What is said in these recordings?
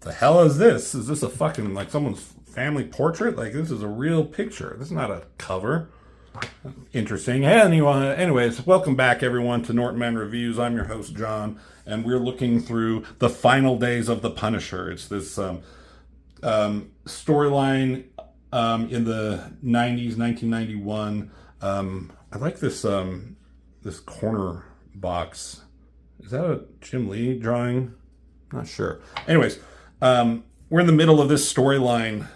The hell is this? Is this a fucking, like, someone's family portrait? Like, this is a real picture. This is not a cover. Interesting. Anyways, welcome back, everyone, to Norton Man Reviews. I'm your host, John, and we're looking through the final days of The Punisher. It's this storyline in the 90s, 1991. I like this corner box. Is that a Jim Lee drawing? Not sure. Anyways, we're in the middle of this storyline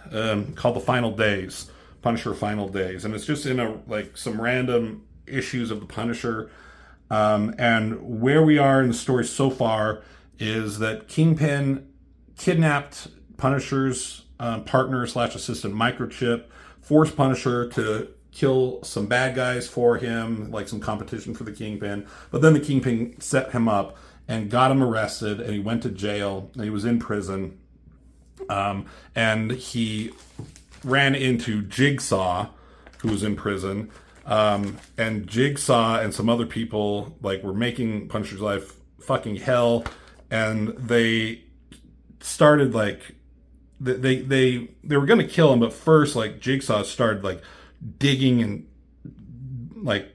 called The Final Days, Punisher Final Days, and it's just in some random issues of the Punisher. And where we are in the story so far is that Kingpin kidnapped Punisher's partner slash assistant Microchip, forced Punisher to kill some bad guys for him, like some competition for the Kingpin. But then the Kingpin set him up and got him arrested, and he went to jail, and he was in prison. And he ran into Jigsaw, who was in prison. And Jigsaw and some other people were making Punisher's life fucking hell, and they started they were gonna kill him, but first Jigsaw started digging and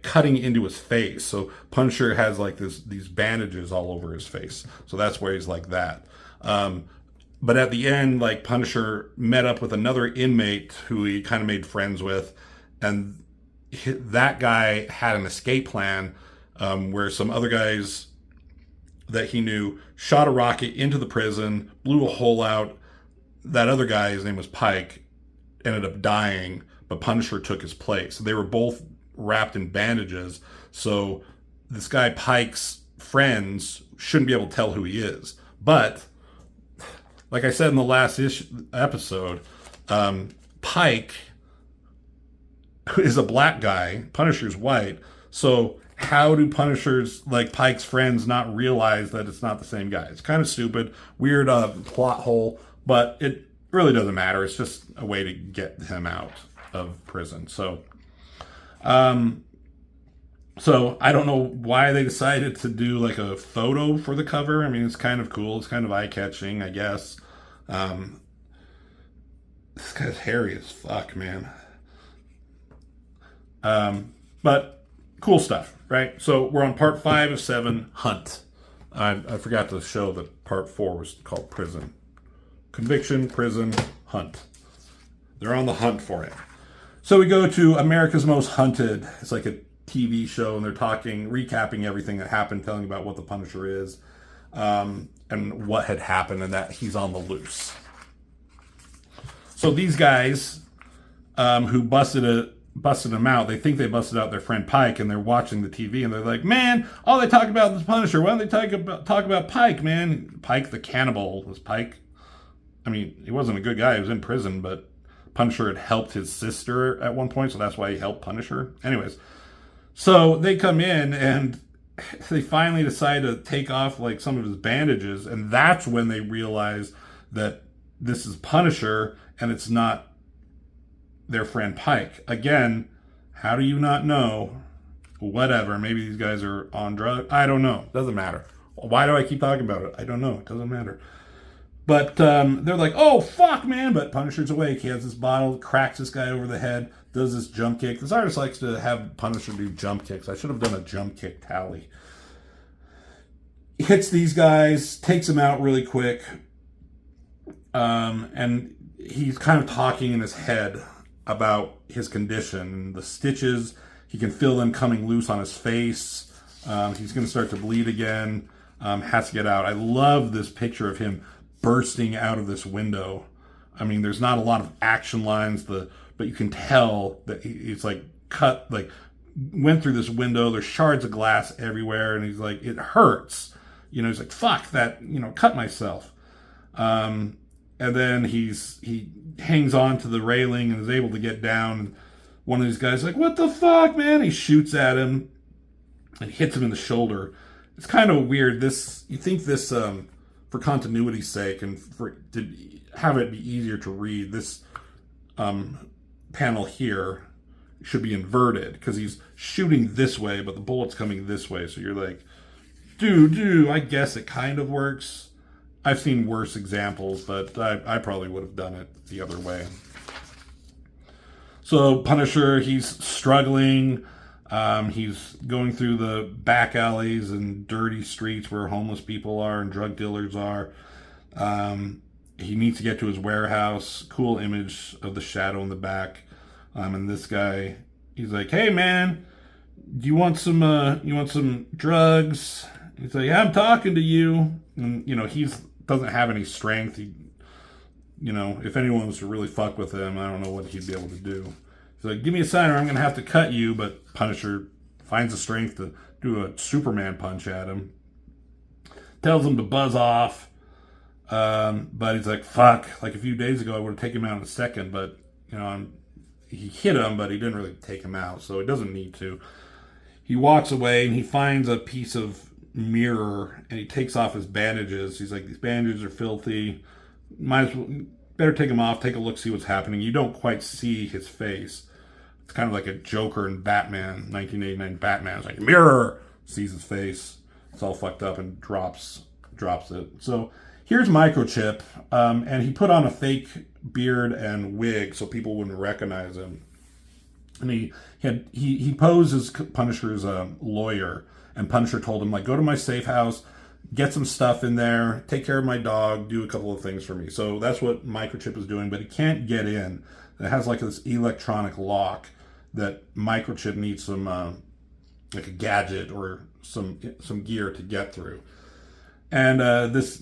cutting into his face. So Punisher has these bandages all over his face. So that's where he's like that. But at the end, Punisher met up with another inmate who he kind of made friends with, and that guy had an escape plan where some other guys that he knew shot a rocket into the prison, blew a hole out. That other guy, his name was Pike, ended up dying, but Punisher took his place. They were both wrapped in bandages, so this guy Pike's friends shouldn't be able to tell who he is. But like I said in the last episode, Pike is a black guy, Punisher's white, so how do Punisher's Pike's friends not realize that it's not the same guy? It's kind of stupid, weird plot hole, but it really doesn't matter. It's just a way to get him out of prison. So I don't know why they decided to do a photo for the cover. I mean, it's kind of cool. It's kind of eye-catching, I guess. This guy's hairy as fuck, man. But cool stuff, right? So we're on part 5 of 7, Hunt. I forgot to show that part 4 was called Prison. Conviction, Prison, Hunt. They're on the hunt for it. So we go to America's Most Hunted. It's like a TV show, and they're recapping everything that happened, telling about what the Punisher is, and what had happened, and that he's on the loose. So these guys who busted him out, they think they busted out their friend Pike, and they're watching the TV, and they're like, man, all they talk about is the Punisher. Why don't they talk about Pike, man? Pike the cannibal. Was Pike? I mean, he wasn't a good guy. He was in prison, but Punisher had helped his sister at one point, so that's why he helped Punisher. Anyways, so they come in, and they finally decide to take off some of his bandages, and that's when they realize that this is Punisher, and it's not their friend Pike. Again, how do you not know? Whatever, maybe these guys are on drugs. I don't know. Doesn't matter. Why do I keep talking about it? I don't know. It doesn't matter. But they're like, oh, fuck, man. But Punisher's awake. He has this bottle, cracks this guy over the head, does this jump kick. This artist likes to have Punisher do jump kicks. I should have done a jump kick tally. He hits these guys, takes them out really quick. And he's kind of talking in his head about his condition. The stitches, he can feel them coming loose on his face. He's going to start to bleed again. Has to get out. I love this picture of him bursting out of this window. I mean, there's not a lot of action lines, but you can tell that it's cut, went through this window. There's shards of glass everywhere, and he's like, it hurts. He's like, fuck that, cut myself. And then he hangs on to the railing and is able to get down. And one of these guys is like, what the fuck, man? He shoots at him and hits him in the shoulder. It's kind of weird. You think this, for continuity's sake and to have it be easier to read, this panel here should be inverted because he's shooting this way, but the bullet's coming this way. So you're like, dude, I guess it kind of works. I've seen worse examples, but I probably would have done it the other way. So Punisher, he's struggling. He's going through the back alleys and dirty streets where homeless people are and drug dealers are. He needs to get to his warehouse. Cool image of the shadow in the back. And this guy, he's like, "Hey man, do you want some drugs?" He's like, "Yeah, I'm talking to you." And he doesn't have any strength. If anyone was to really fuck with him, I don't know what he'd be able to do. He's like, "Give me a sign or I'm going to have to cut you." But Punisher finds the strength to do a Superman punch at him. Tells him to buzz off. But he's like, fuck. Like a few days ago, I would have taken him out in a second. But, he hit him, but he didn't really take him out. So he doesn't need to. He walks away and he finds a piece of mirror and he takes off his bandages. He's like, "These bandages are filthy. Better take them off, take a look, see what's happening." You don't quite see his face. It's kind of like a Joker in Batman, 1989 Batman. It's like, mirror, sees his face. It's all fucked up and drops it. So here's Microchip, and he put on a fake beard and wig so people wouldn't recognize him. And he posed as Punisher's lawyer, and Punisher told him, like, "Go to my safe house, get some stuff in there, take care of my dog, do a couple of things for me." So that's what Microchip is doing, but he can't get in. It has like this electronic lock that Microchip needs some like a gadget or some gear to get through. And this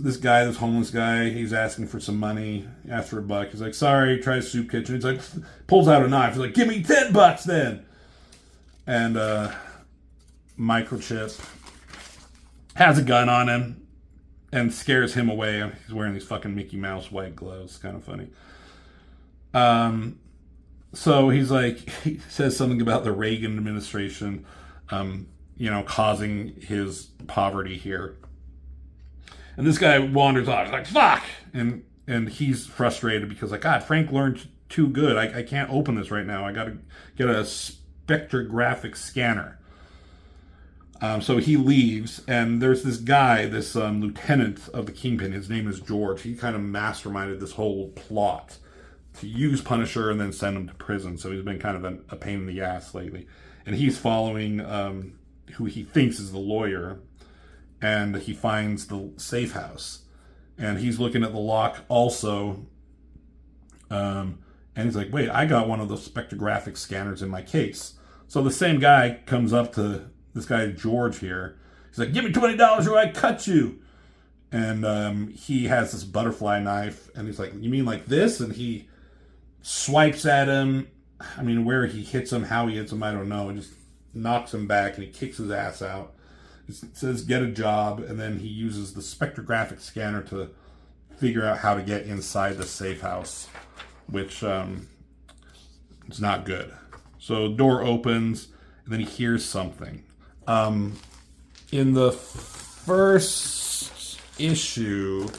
homeless guy, he's asking for some money, after $1. He's like, "Sorry," tries soup kitchen. He's like, pulls out a knife. He's like, "Give me $10 then." And Microchip has a gun on him and scares him away. He's wearing these fucking Mickey Mouse white gloves. Kind of funny. So he's like, he says something about the Reagan administration, causing his poverty here. And this guy wanders off. He's like, "Fuck!" And he's frustrated because, like, God, Frank learned too good. I can't open this right now. I got to get a spectrographic scanner. So he leaves, and there's this guy, this lieutenant of the Kingpin. His name is George. He kind of masterminded this whole plot to use Punisher and then send him to prison. So he's been kind of a pain in the ass lately. And he's following who he thinks is the lawyer, and he finds the safe house. And he's looking at the lock also. And he's like, "Wait, I got one of those spectrographic scanners in my case." So the same guy comes up to this guy George here. He's like, "Give me $20 or I cut you." And he has this butterfly knife. And he's like, "You mean like this?" And he swipes at him. I mean, where he hits him, how he hits him, I don't know. It just knocks him back and he kicks his ass out. It says, "Get a job." And then he uses the spectrographic scanner to figure out how to get inside the safe house, which is not good. So the door opens and then he hears something. In the first issue,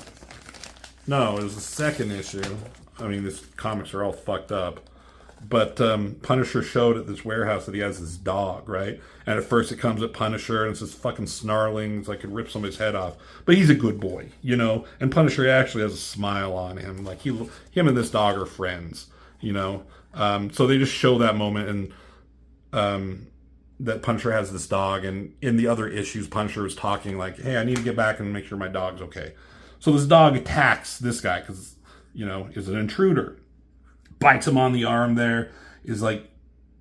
no, it was the second issue. I mean, these comics are all fucked up. But Punisher showed at this warehouse that he has this dog, right? And at first it comes at Punisher and it's just fucking snarling. It's like it rips somebody's head off. But he's a good boy, And Punisher actually has a smile on him. Like him and this dog are friends, So they just show that moment and that Punisher has this dog. And in the other issues, Punisher is talking like, "Hey, I need to get back and make sure my dog's okay." So this dog attacks this guy because, is an intruder. Bites him on the arm there, is like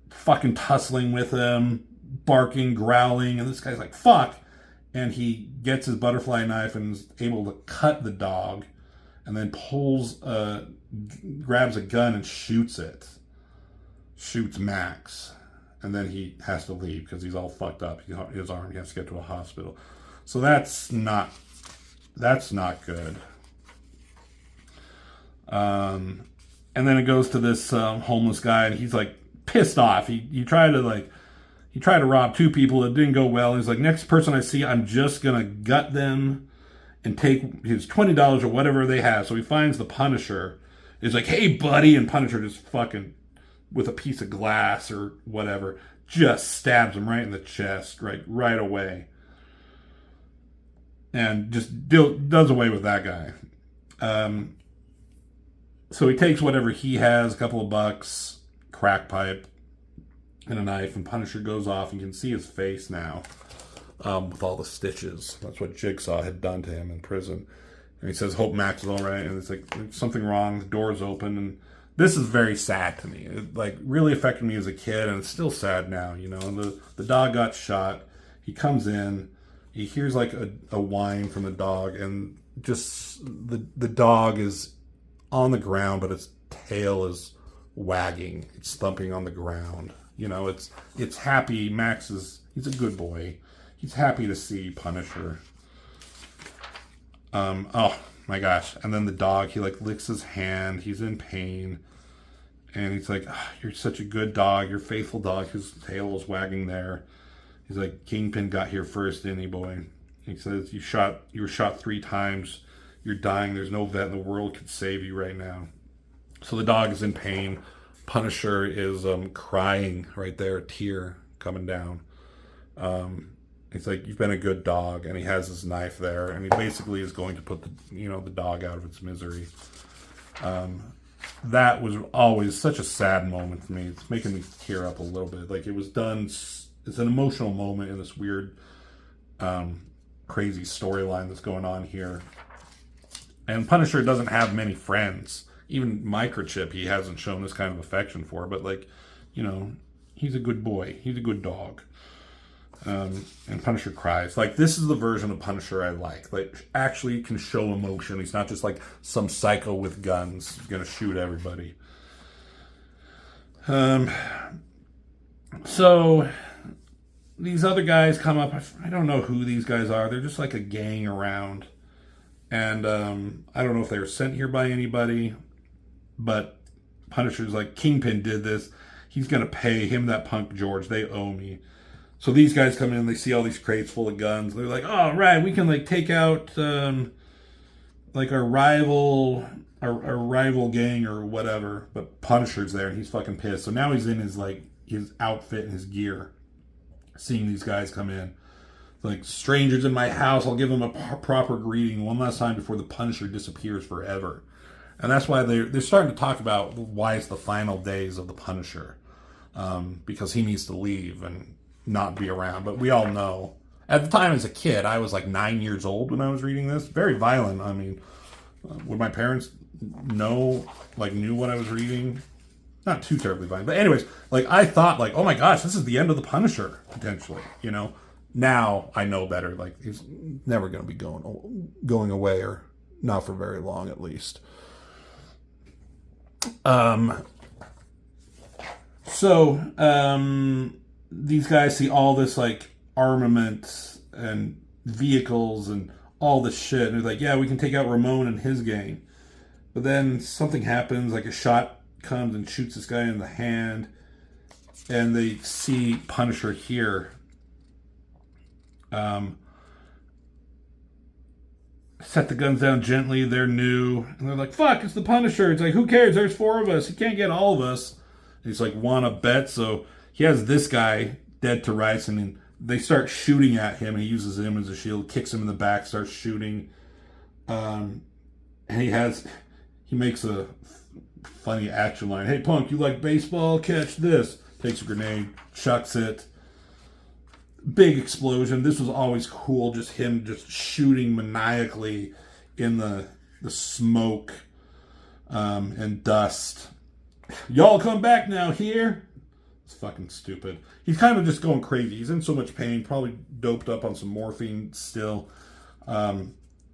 fucking tussling with him, barking, growling, and this guy's like, "Fuck." And he gets his butterfly knife and is able to cut the dog, and then grabs a gun and shoots it. Shoots Max. And then he has to leave because he's all fucked up. His arm, he has to get to a hospital. So that's not good. And then it goes to this homeless guy, and he's like pissed off. He tried to rob 2 people. It didn't go well. He's like, "Next person I see, I'm just gonna gut them and take his $20 or whatever they have." So he finds the Punisher. He's like, "Hey, buddy," and Punisher just fucking with a piece of glass or whatever just stabs him right in the chest, right away. and just does away with that guy. So he takes whatever he has, a couple of bucks, crack pipe, and a knife, and Punisher goes off. You can see his face now with all the stitches. That's what Jigsaw had done to him in prison. And he says, hope Max is all right. And it's like, there's something wrong. The door's open. And this is very sad to me. It like really affected me as a kid, and it's still sad now, you know. And the dog got shot. He comes in. He hears like a whine from the dog, and just the dog is on the ground, but its tail is wagging. It's thumping on the ground. You know, it's happy. He's a good boy. He's happy to see Punisher. Oh my gosh. And then the dog, he like licks his hand. He's in pain. And he's like, oh, you're such a good dog. You're a faithful dog. His tail is wagging there. He's like, Kingpin got here first, didn't he, boy? He says, you were shot 3 times. You're dying. There's no vet in the world could save you right now. So the dog is in pain. Punisher is crying right there, a tear coming down. He's like, you've been a good dog, and he has his knife there, and he basically is going to put the dog out of its misery. That was always such a sad moment for me. It's making me tear up a little bit. Like, it was done. It's an emotional moment in this weird, crazy storyline that's going on here. And Punisher doesn't have many friends. Even Microchip, he hasn't shown this kind of affection for. But, like, you know, he's a good boy. He's a good dog. And Punisher cries. Like, this is the version of Punisher I like. Like, actually can show emotion. He's not just like some psycho with guns. He's gonna shoot everybody. So these other guys come up. I don't know who these guys are. They're just like a gang around. And I don't know if they were sent here by anybody, but Punisher's like, Kingpin did this. He's going to pay him, that punk George. They owe me. So these guys come in, they see all these crates full of guns. They're like, oh, right, we can like take out like our rival gang or whatever. But Punisher's there, and he's fucking pissed. So now he's in his outfit and his gear, seeing these guys come in. Like, strangers in my house, I'll give them a proper greeting one last time before the Punisher disappears forever. And that's why they're starting to talk about why it's the final days of the Punisher. Because he needs to leave and not be around. But we all know. At the time as a kid, I was like 9 years old when I was reading this. Very violent. I mean, would my parents knew what I was reading? Not too terribly violent. But anyways, like, I thought, like, oh my gosh, this is the end of the Punisher, potentially, you know? Now I know better. Like, he's never going to be going away, or not for very long, at least. So these guys see all this like armament and vehicles and all this shit, and they're like, yeah, we can take out Ramon and his gang. But then something happens, like a shot comes and shoots this guy in the hand, and they see Punisher here. Set the guns down gently. They're new, and they're like, fuck, it's the Punisher. It's like, who cares? There's 4 of us. He can't get all of us. And he's like, want to bet? So he has this guy dead to rights, and then they start shooting at him. He uses him as a shield, kicks him in the back, starts shooting. And he makes a funny action line. Hey, punk, you like baseball? Catch this. Takes a grenade, chucks it. Big explosion. This was always cool. Just him just shooting maniacally in the smoke and dust. Y'all come back now here. It's fucking stupid. He's kind of just going crazy. He's in so much pain. Probably doped up on some morphine still.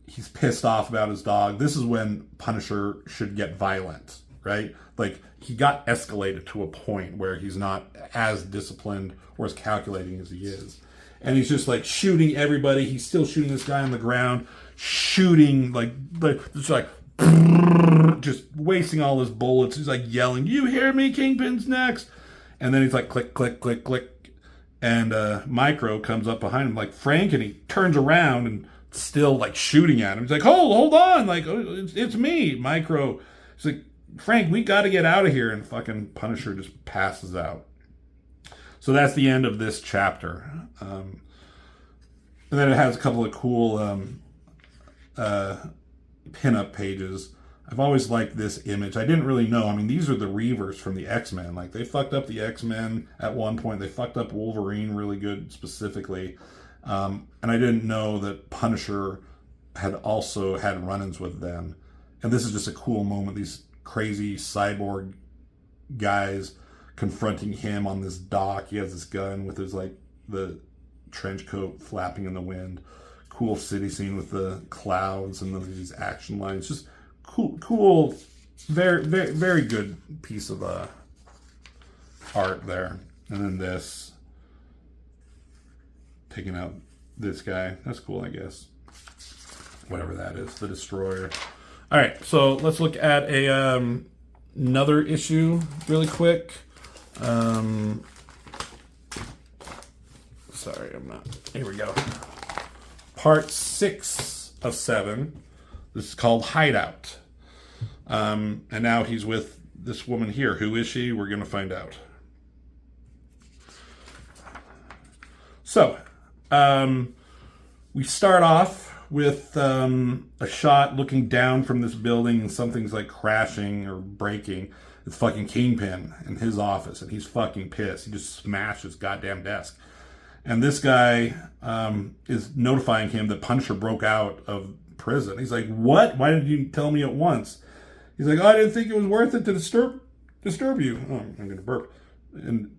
He's pissed off about his dog. This is when Punisher should get violent, right? Like, he got escalated to a point where he's not as disciplined or as calculating as he is. And he's just like shooting everybody. He's still shooting this guy on the ground, shooting just wasting all his bullets. He's like yelling, you hear me? Kingpin's next. And then he's like, click, click, click, click. And Micro comes up behind him like Frank, and he turns around and still like shooting at him. He's like, hold on. Like, it's me, Micro. He's like, Frank, we got to get out of here. And fucking Punisher just passes out. So that's the end of this chapter. And then it has a couple of cool pinup pages. I've always liked this image. I didn't really know. I mean, these are the Reavers from the X-Men. Like, they fucked up the X-Men at one point. They fucked up Wolverine really good specifically. And I didn't know that Punisher had also had run-ins with them. And this is just a cool moment. These crazy cyborg guys confronting him on this dock. He has this gun with his, like, the trench coat flapping in the wind. Cool city scene with the clouds and these action lines. Just cool, very, very, very good piece of art there. And then this, taking out this guy. That's cool, I guess. Whatever that is, the Destroyer. All right, so let's look at another issue really quick. Sorry, I'm not. Here we go. Part 6 of 7. This is called Hideout. And now he's with this woman here. Who is she? We're going to find out. So, we start off with a shot looking down from this building and something's like crashing or breaking. It's fucking Kingpin in his office, and he's fucking pissed. He just smashed his goddamn desk. And this guy is notifying him that Punisher broke out of prison. He's like, what? Why didn't you tell me at once? He's like, oh, I didn't think it was worth it to disturb you. Oh, I'm going to burp. And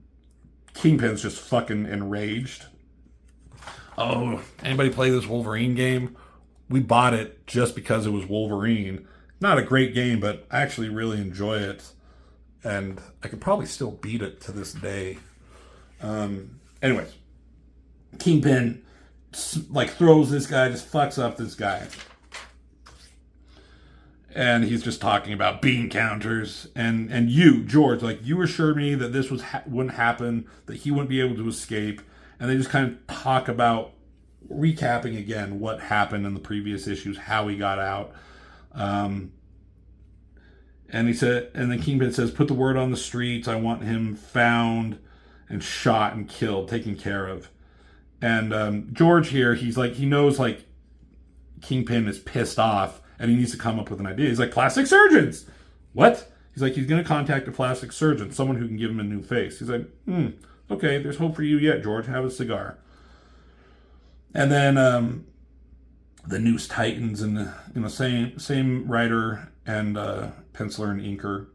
Kingpin's just fucking enraged. Oh, anybody play this Wolverine game? We bought it just because it was Wolverine. Not a great game, but I actually really enjoy it. And I could probably still beat it to this day. Anyways. Kingpin, like, throws this guy, just fucks up this guy. And he's just talking about bean counters. And you, George, like, you assured me that this wouldn't happen, that he wouldn't be able to escape. And they just kind of talk about recapping again what happened in the previous issues, how he got out. And he said, and then Kingpin says, put the word on the streets. I want him found and shot and killed, taken care of. And George here, he's like, he knows, like, Kingpin is pissed off and he needs to come up with an idea. He's like, plastic surgeons. What? He's like, he's going to contact a plastic surgeon, someone who can give him a new face. He's like, okay, there's hope for you yet, George. Have a cigar. And then the News Titans and the same writer and penciler and inker.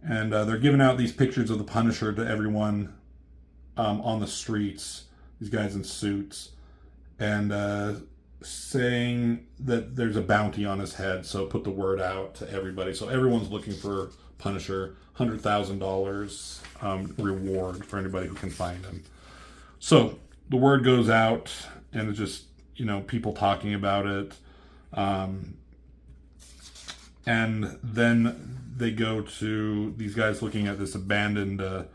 And they're giving out these pictures of the Punisher to everyone on the streets. These guys in suits. And saying that there's a bounty on his head. So put the word out to everybody. So everyone's looking for Punisher. $100,000 reward for anybody who can find him. So the word goes out, and it's just, people talking about it. And then they go to these guys looking at this abandoned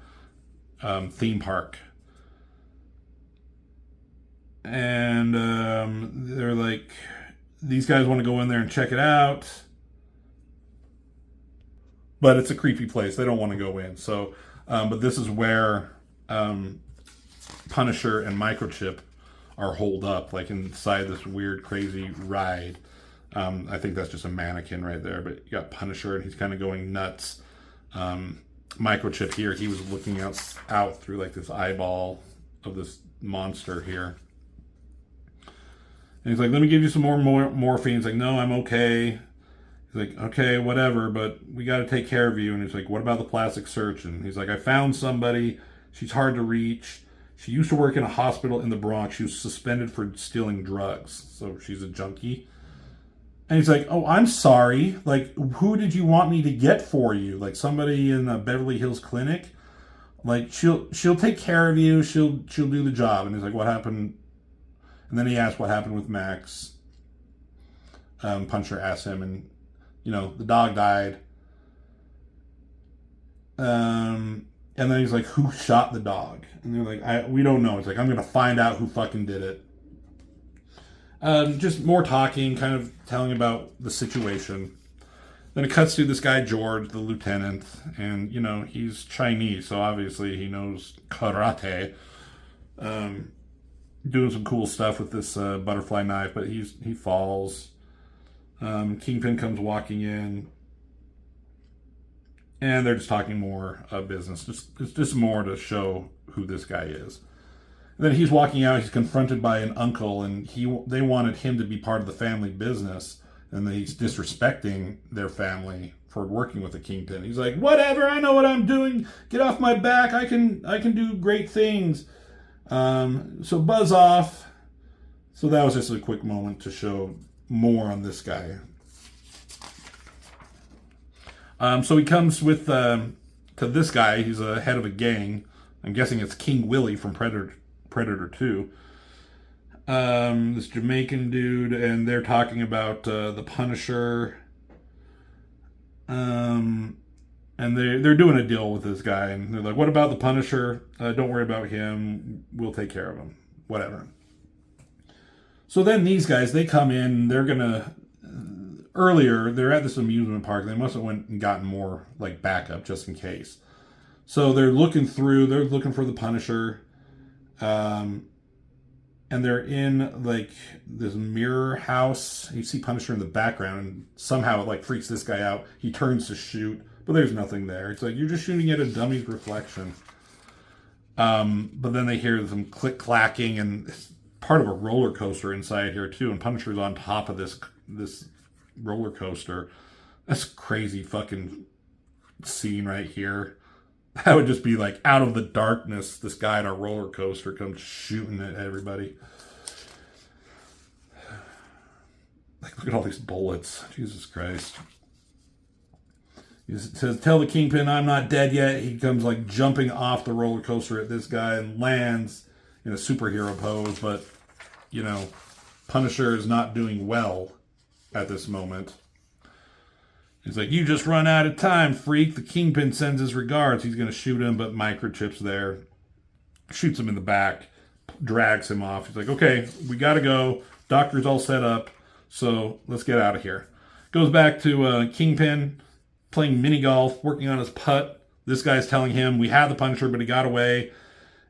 theme park. And they're like, these guys want to go in there and check it out. But it's a creepy place. They don't want to go in. So, but this is where Punisher and Microchip are holed up, like inside this weird, crazy ride. I think that's just a mannequin right there. But you got Punisher, and he's kind of going nuts. Microchip here, he was looking out through like this eyeball of this monster here. And he's like, let me give you some more morphine. He's like, no, I'm okay. He's like, okay, whatever, but we got to take care of you. And he's like, what about the plastic surgeon? He's like, I found somebody. She's hard to reach. She used to work in a hospital in the Bronx. She was suspended for stealing drugs. So she's a junkie. And he's like, oh, I'm sorry. Like, who did you want me to get for you? Like, somebody in a Beverly Hills clinic? Like, she'll take care of you. She'll do the job. And he's like, what happened? And then he asked what happened with Max. Punisher asked him, and, the dog died. And then he's like, who shot the dog? And they're like, we don't know. It's like, I'm going to find out who fucking did it. Just more talking, kind of telling about the situation. Then it cuts to this guy, George, the lieutenant. And, he's Chinese, so obviously he knows karate. Doing some cool stuff with this butterfly knife, but he falls. Kingpin comes walking in, and they're just talking more business. It's just more to show who this guy is. And then he's walking out. He's confronted by an uncle, and they wanted him to be part of the family business, and he's disrespecting their family for working with the Kingpin. He's like, "Whatever, I know what I'm doing. Get off my back. I can do great things." So buzz off. So that was just a quick moment to show more on this guy. So he comes with to this guy. He's a head of a gang. I'm guessing it's King Willie from Predator 2. This Jamaican dude, and they're talking about the Punisher. And they're doing a deal with this guy, and they're like, "What about the Punisher? Don't worry about him. We'll take care of him. Whatever." So then these guys, they come in. They're gonna. Earlier, they're at this amusement park. They must have went and gotten more like backup just in case. So they're looking through. They're looking for the Punisher, and they're in like this mirror house. You see Punisher in the background, and somehow it like freaks this guy out. He turns to shoot, but there's nothing there. It's like you're just shooting at a dummy's reflection. But then they hear some click clacking, and it's part of a roller coaster inside here too. And Punisher's on top of this roller coaster. That's a crazy fucking scene right here. That would just be like out of the darkness, this guy on a roller coaster comes shooting at everybody. Like, look at all these bullets. Jesus Christ. He says, "Tell the Kingpin I'm not dead yet." He comes like jumping off the roller coaster at this guy and lands in a superhero pose, but you know, Punisher is not doing well at this moment. He's like, "You just run out of time, freak." The Kingpin sends his regards. He's going to shoot him, but Microchip's there. Shoots him in the back. Drags him off. He's like, "Okay, we got to go. Doctor's all set up. So let's get out of here." Goes back to Kingpin playing mini golf, working on his putt. This guy's telling him, "We had the Punisher, but he got away."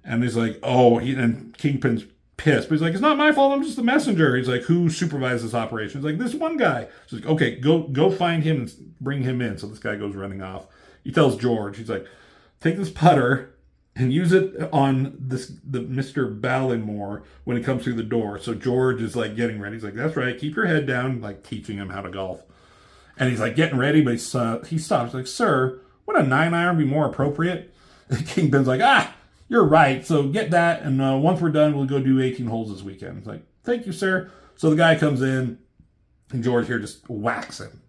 And he's like, and Kingpin's pissed. But he's like, "It's not my fault. I'm just the messenger." He's like, "Who supervised this operation?" He's like, "This one guy." He's like, "Okay, go find him and bring him in." So this guy goes running off. He tells George, he's like, "Take this putter and use it on the Mr. Ballimore when he comes through the door." So George is like getting ready. He's like, "That's right. Keep your head down," like teaching him how to golf. And he's like getting ready, but he stops. He's like, "Sir, wouldn't a 9-iron be more appropriate?" And Kingpin's like, "You're right. So get that, and once we're done, we'll go do 18 holes this weekend." It's like, "Thank you, sir." So the guy comes in, and George here just whacks him.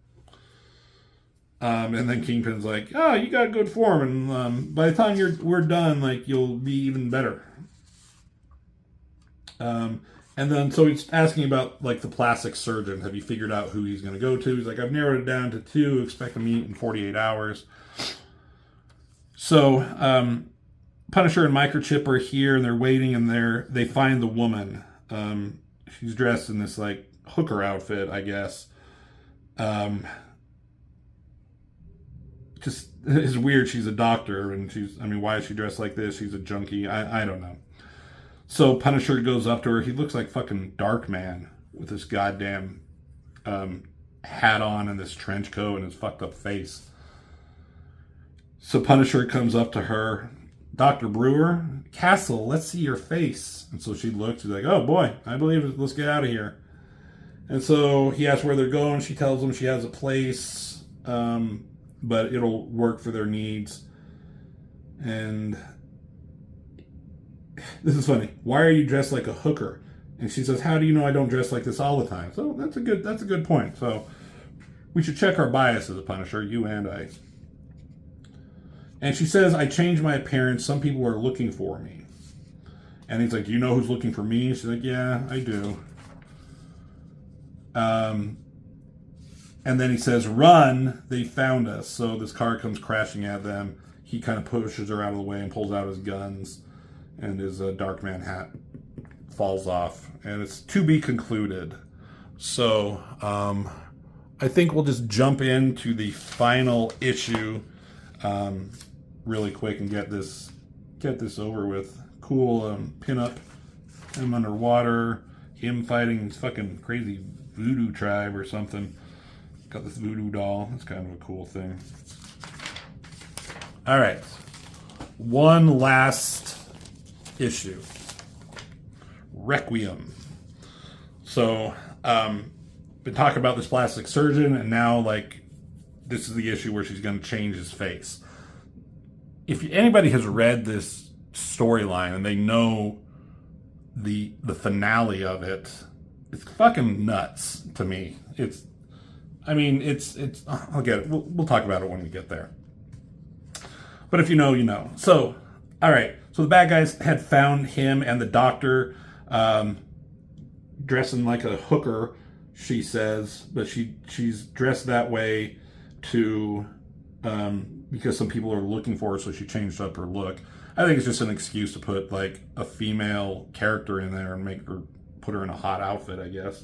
And then Kingpin's like, "Oh, you got good form, and by the time we're done, like you'll be even better." And then so he's asking about like the plastic surgeon. Have you figured out who he's going to go to? He's like, "I've narrowed it down to 2. Expect to meet in 48 hours." So Punisher and Microchip are here, and they're waiting, and they find the woman. She's dressed in this like hooker outfit, I guess. Just it's weird. She's a doctor, and why is she dressed like this? She's a junkie. I don't know. So Punisher goes up to her. He looks like fucking Darkman with this goddamn hat on and this trench coat and his fucked up face. So Punisher comes up to her. "Dr. Brewer, Castle, let's see your face." And so she looks. She's like, "Oh boy, I believe it. Let's get out of here." And so he asks where they're going. She tells him she has a place, but it'll work for their needs. And this is funny. "Why are you dressed like a hooker?" And she says, "How do you know I don't dress like this all the time?" So that's a good point. So we should check our biases, Punisher, you and I. And she says, "I changed my appearance. Some people are looking for me." And he's like, "Do you know who's looking for me?" She's like, "Yeah, I do." And then he says, "Run, they found us." So this car comes crashing at them. He kind of pushes her out of the way and pulls out his guns. And his Darkman hat falls off. And it's to be concluded. So I think we'll just jump into the final issue really quick and get this over with. Cool pinup. Him underwater. Him fighting his fucking crazy voodoo tribe or something. Got this voodoo doll. That's kind of a cool thing. All right. One last issue. Requiem. So, been talking about this plastic surgeon, and now, like, this is the issue where she's going to change his face. If anybody has read this storyline and they know the finale of it, it's fucking nuts to me. I'll get it. We'll talk about it when we get there. But if you know, you know. So, all right. So the bad guys had found him and the doctor dressing like a hooker, she says, but she's dressed that way to because some people are looking for her, so she changed up her look. I think it's just an excuse to put like a female character in there and put her in a hot outfit, I guess.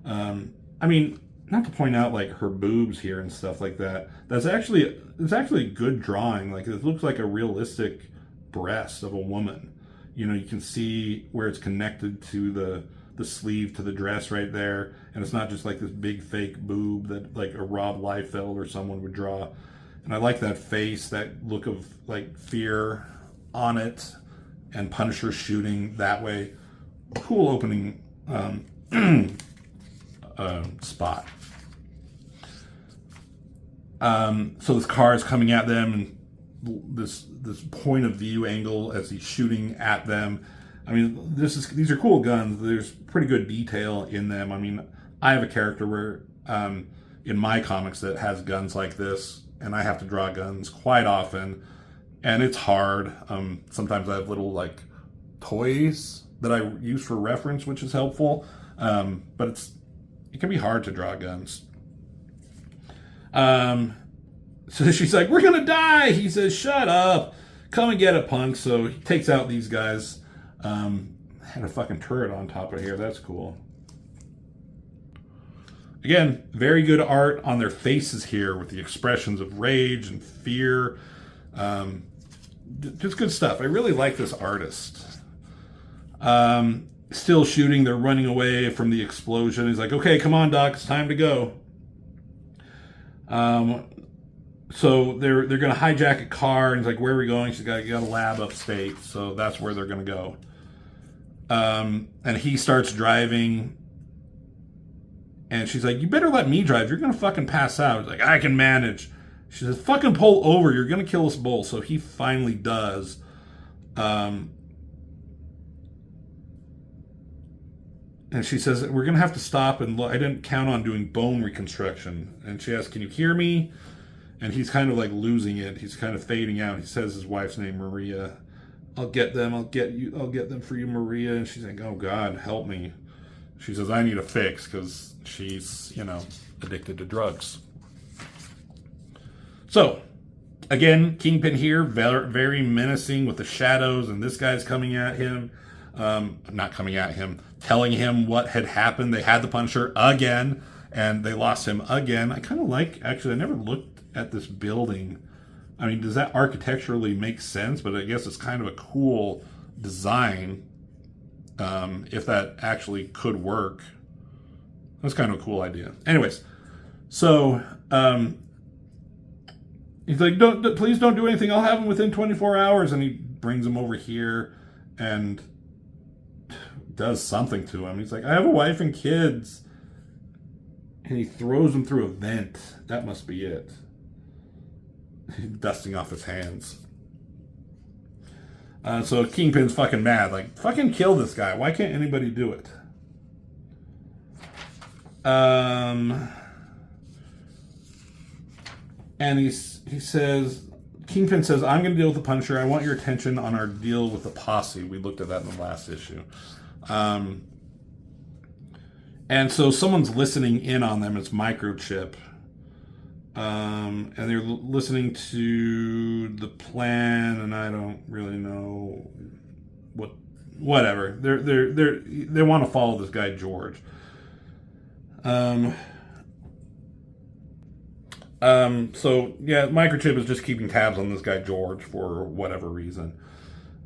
I mean, not to point out like her boobs here and stuff like that. It's actually a good drawing. Like, it looks like a realistic breast of a woman. You know, you can see where it's connected to the sleeve to the dress right there, and it's not just like this big fake boob that like a Rob Liefeld or someone would draw. And I like that face, that look of like fear on it, and Punisher shooting that way. Cool opening spot. So this car is coming at them, and this point of view angle as he's shooting at them. I mean, these are cool guns. There's pretty good detail in them. I mean, I have a character where in my comics that has guns like this, and I have to draw guns quite often, and it's hard. Sometimes I have little like toys that I use for reference, which is helpful, but it can be hard to draw guns. So she's like, "We're gonna die." He says, "Shut up, come and get it, punk." So he takes out these guys. Had a fucking turret on top of here. That's cool. Again, very good art on their faces here with the expressions of rage and fear. Just good stuff. I really like this artist. Still shooting. They're running away from the explosion. He's like, "Okay, come on, Doc. It's time to go." So they're going to hijack a car, and he's like, "Where are we going?" She's got a lab upstate, so that's where they're going to go. And he starts driving, and she's like, "You better let me drive. You're going to fucking pass out." He's like, "I can manage." She says, "Fucking pull over. You're going to kill us both." So he finally does. And she says, "We're going to have to stop and look. I didn't count on doing bone reconstruction." And she asks, "Can you hear me?" And he's kind of like losing it. He's kind of fading out. He says his wife's name, Maria. "I'll get them. I'll get them for you, Maria." And she's like, "Oh God, help me." She says, "I need a fix," because she's, addicted to drugs. So, again, Kingpin here, very, very menacing with the shadows, and this guy's coming at him. Not coming at him, telling him what had happened. They had the Punisher again, and they lost him again. I kind of like, actually, I never looked at this building. I mean, does that architecturally make sense? But I guess it's kind of a cool design, if that actually could work. That's kind of a cool idea. Anyways, so he's like, please don't do anything. I'll have him within 24 hours. And he brings him over here and does something to him. He's like, "I have a wife and kids." And he throws him through a vent. That must be it. Dusting off his hands. So Kingpin's fucking mad. Like, fucking kill this guy. Why can't anybody do it? And he says, Kingpin says, "I'm going to deal with the Punisher. I want your attention on our deal with the posse." We looked at that in the last issue. And so someone's listening in on them. It's Microchip. And they're listening to the plan, and I don't really know whatever. They want to follow this guy, George. So yeah, Microchip is just keeping tabs on this guy, George, for whatever reason.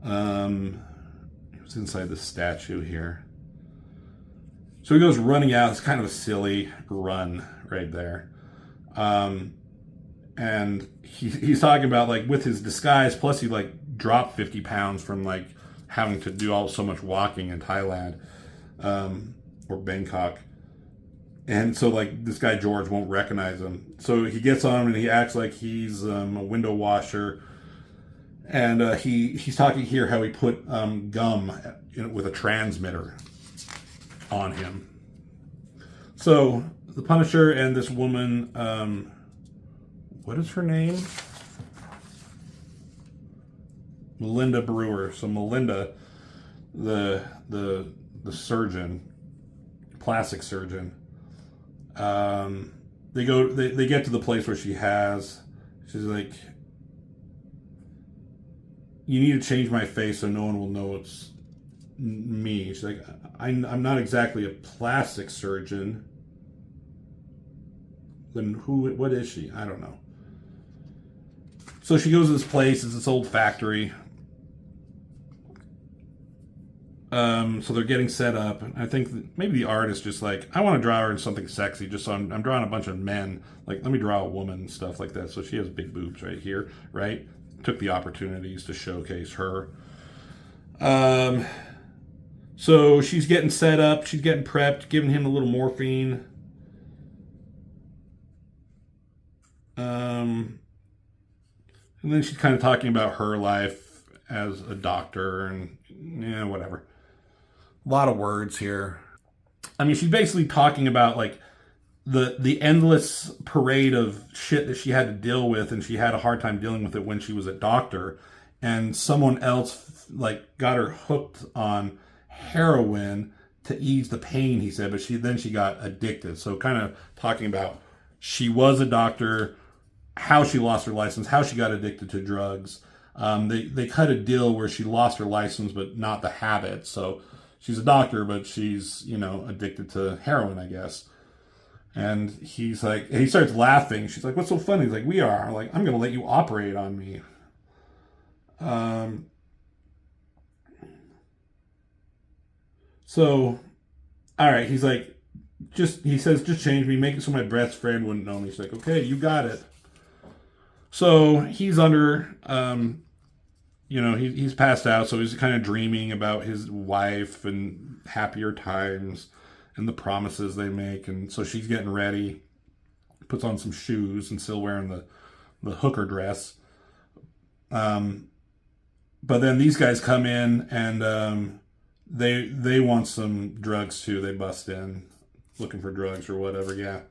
He was inside the statue here. So he goes running out. It's kind of a silly run right there. And he's talking about like with his disguise, plus he like dropped 50 pounds from like having to do so much walking in Thailand, or Bangkok. And so like this guy George won't recognize him. So he gets on him and he acts like he's a window washer. And he's talking here how he put gum with a transmitter on him. So the Punisher and this woman, what is her name? Melinda Brewer. So Melinda, the surgeon, plastic surgeon. They get to the place where she's like, you need to change my face so no one will know it's me. She's like, I'm not exactly a plastic surgeon. Then what is she? I don't know. So she goes to this place. It's this old factory. So they're getting set up. I think maybe the artist just like, I want to draw her in something sexy. Just so I'm drawing a bunch of men. Like, let me draw a woman and stuff like that. So she has big boobs right here, right? Took the opportunities to showcase her. So she's getting set up. She's getting prepped, giving him a little morphine. And then she's kind of talking about her life as a doctor and whatever. A lot of words here. I mean, she's basically talking about like the endless parade of shit that she had to deal with, and she had a hard time dealing with it when she was a doctor, and someone else like got her hooked on heroin to ease the pain, he said, but she got addicted. So kind of talking about she was a doctor, how she lost her license, how she got addicted to drugs. They cut a deal where she lost her license, but not the habit. So she's a doctor, but she's, addicted to heroin, I guess. And he's like, he starts laughing. She's like, what's so funny? He's like, we are. Like, I'm going to let you operate on me. So, all right. He's like, he says, just change me. Make it so my best friend wouldn't know me. She's like, okay, you got it. So he's under, he's passed out. So he's kind of dreaming about his wife and happier times and the promises they make. And so she's getting ready, puts on some shoes and still wearing the hooker dress. But then these guys come in and they want some drugs too. They bust in looking for drugs or whatever. Yeah.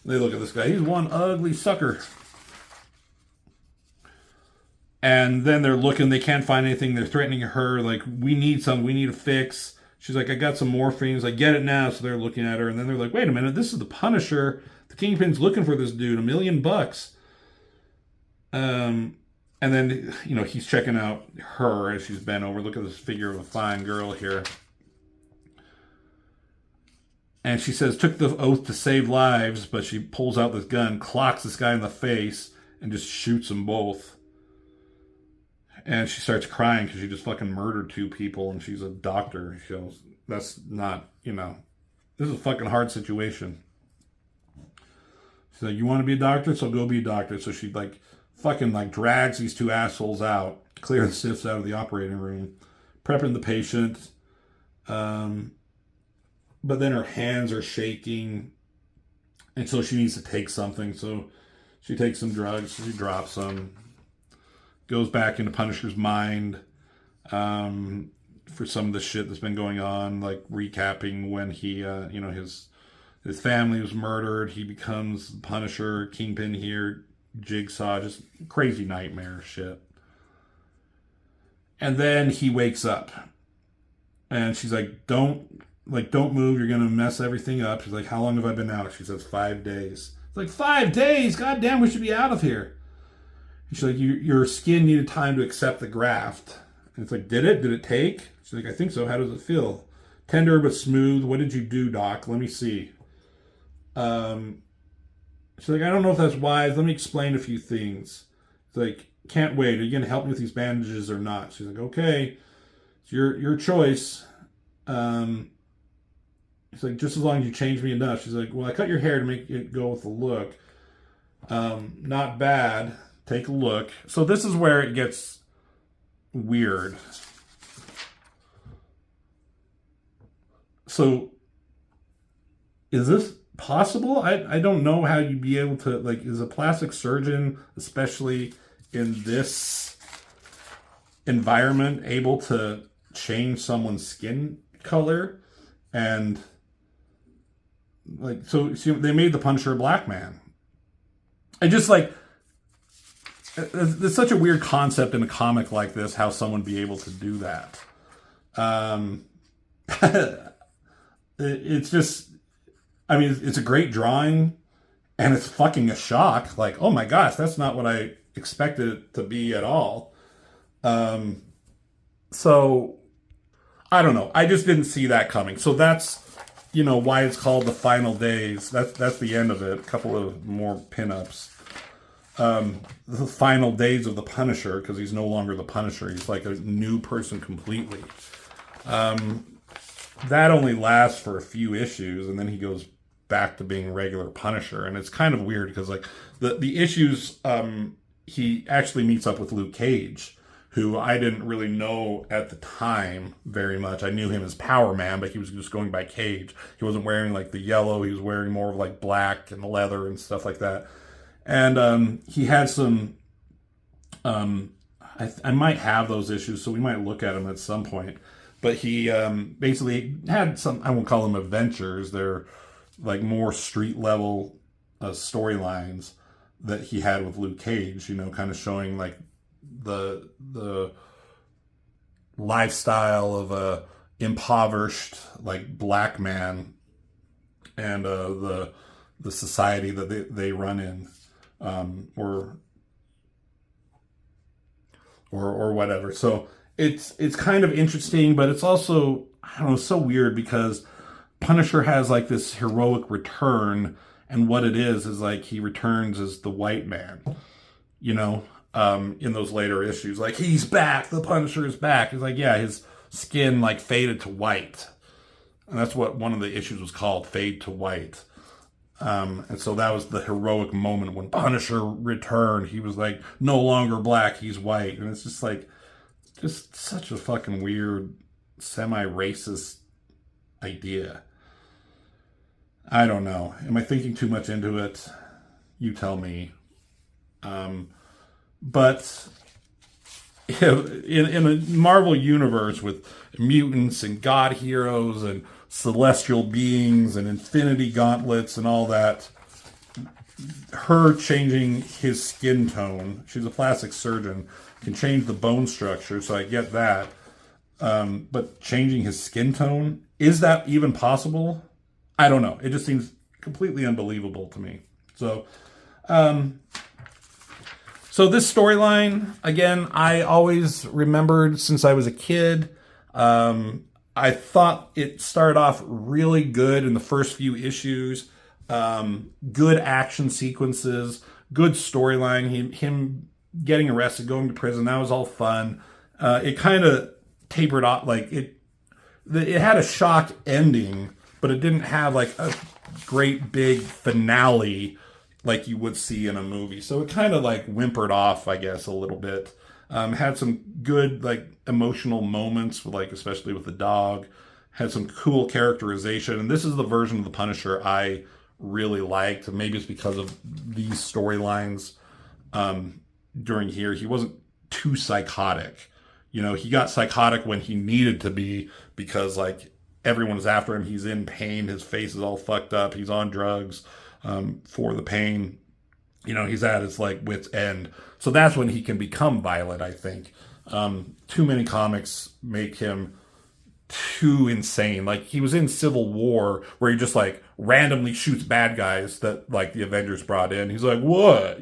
They look at this guy. He's one ugly sucker. And then they're looking, they can't find anything. They're threatening her, like, we need a fix. She's like, I got some morphine. He's like, get it now. So they're looking at her, and then they're like, wait a minute, this is the Punisher. The Kingpin's looking for this dude, $1 million. And then, he's checking out her as she's bent over. Look at this figure of a fine girl here. And she says, took the oath to save lives, but she pulls out this gun, clocks this guy in the face, and just shoots them both. And she starts crying because she just fucking murdered 2 people and she's a doctor. She goes, that's not, this is a fucking hard situation. She's like, you want to be a doctor? So go be a doctor. So she fucking drags these 2 assholes out, clear the stiffs out of the operating room, prepping the patient. But then her hands are shaking. And so she needs to take something. So she takes some drugs. She drops them. Goes back into Punisher's mind for some of the shit that's been going on, like recapping when he, his family was murdered. He becomes Punisher, Kingpin here, Jigsaw, just crazy nightmare shit. And then he wakes up, and she's like, "Don't move. You're gonna mess everything up." She's like, "How long have I been out?" She says, 5 days. It's like, 5 days? God damn, we should be out of here. She's like, your skin needed time to accept the graft. And it's like, did it? Did it take? She's like, I think so. How does it feel? Tender but smooth. What did you do, Doc? Let me see. She's like, I don't know if that's wise. Let me explain a few things. It's like, can't wait. Are you going to help me with these bandages or not? She's like, okay. It's your choice. It's like, just as long as you change me enough. She's like, well, I cut your hair to make it go with the look. Not bad. Take a look. So this is where it gets weird. So is this possible? I don't know how you'd be able to, like, is a plastic surgeon, especially in this environment, able to change someone's skin color? And like, so they made the Punisher a black man. I just like, it's such a weird concept in a comic like this, how someone be able to do that. It's just, I mean, it's a great drawing, and it's fucking a shock. Like, oh my gosh, that's not what I expected it to be at all. So I don't know. I just didn't see that coming. So that's, why it's called The Final Days. That's the end of it. A couple of more pinups. The final days of the Punisher, because he's no longer the Punisher. He's like a new person completely. That only lasts for a few issues, and then he goes back to being regular Punisher. And it's kind of weird because like the issues, he actually meets up with Luke Cage, who I didn't really know at the time very much. I knew him as Power Man, but he was just going by Cage. He wasn't wearing like the yellow. He was wearing more of like black and leather and stuff like that. And he had some, I might have those issues, so we might look at them at some point. But he basically had some, I won't call them adventures. They're like more street level storylines that he had with Luke Cage, kind of showing like the lifestyle of a impoverished like black man, and the society that they run in, or whatever. So it's kind of interesting, but it's also, I don't know, so weird because Punisher has like this heroic return, and what it is like he returns as the white man, in those later issues. Like, he's back, the Punisher is back. It's like, yeah, his skin like faded to white. And that's what one of the issues was called, Fade to White. And so that was the heroic moment when Punisher returned. He was like no longer black, he's white. And it's just like, just such a fucking weird, semi-racist idea. I don't know. Am I thinking too much into it? You tell me. But in a Marvel universe with mutants and god heroes and celestial beings and infinity gauntlets and all that, her changing his skin tone, she's a plastic surgeon, can change the bone structure, so I get that. But changing his skin tone, is that even possible? I don't know. It just seems completely unbelievable to me. So this storyline, again, I always remembered since I was a kid. I thought it started off really good in the first few issues. Good action sequences, good storyline. Him getting arrested, going to prison, that was all fun. It kind of tapered off. Like, it had a shock ending, but it didn't have like a great big finale like you would see in a movie. So it kind of like whimpered off, I guess, a little bit. Had some good like emotional moments, like especially with the dog. Had some cool characterization, and this is the version of the Punisher I really liked. Maybe it's because of these storylines during here. He wasn't too psychotic. He got psychotic when he needed to be, because like everyone is after him. He's in pain. His face is all fucked up. He's on drugs for the pain. He's at his like wit's end. So that's when he can become violent, I think. Too many comics make him too insane. Like, he was in Civil War, where he just like randomly shoots bad guys that like the Avengers brought in. He's like, what?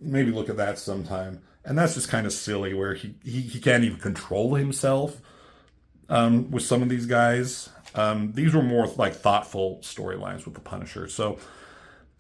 Maybe look at that sometime. And that's just kind of silly, where he can't even control himself with some of these guys. These were more like thoughtful storylines with the Punisher. So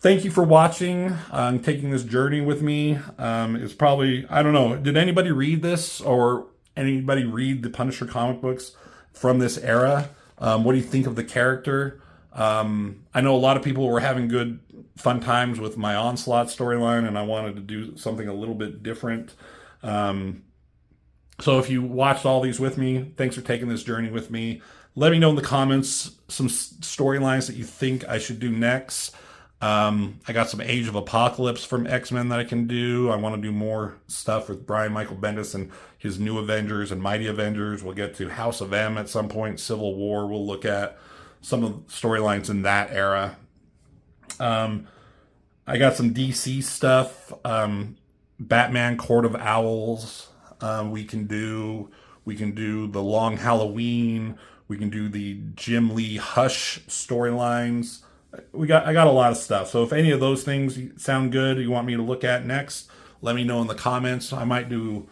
thank you for watching, taking this journey with me. It's probably, I don't know, did anybody read this, or anybody read the Punisher comic books from this era? What do you think of the character? I know a lot of people were having good, fun times with my Onslaught storyline, and I wanted to do something a little bit different. So if you watched all these with me, thanks for taking this journey with me. Let me know in the comments some storylines that you think I should do next. I got some Age of Apocalypse from X-Men that I can do. I want to do more stuff with Brian Michael Bendis and his New Avengers and Mighty Avengers. We'll get to House of M at some point, Civil War. We'll look at some of the storylines in that era. I got some DC stuff. Batman Court of Owls. We can do the Long Halloween. We can do the Jim Lee Hush storylines. I got a lot of stuff. So if any of those things sound good, you want me to look at next, let me know in the comments. I might do,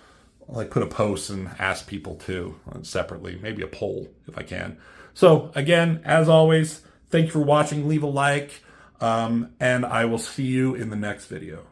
like, put a post and ask people too, separately, maybe a poll if I can. So again, as always, thank you for watching. Leave a like, and I will see you in the next video.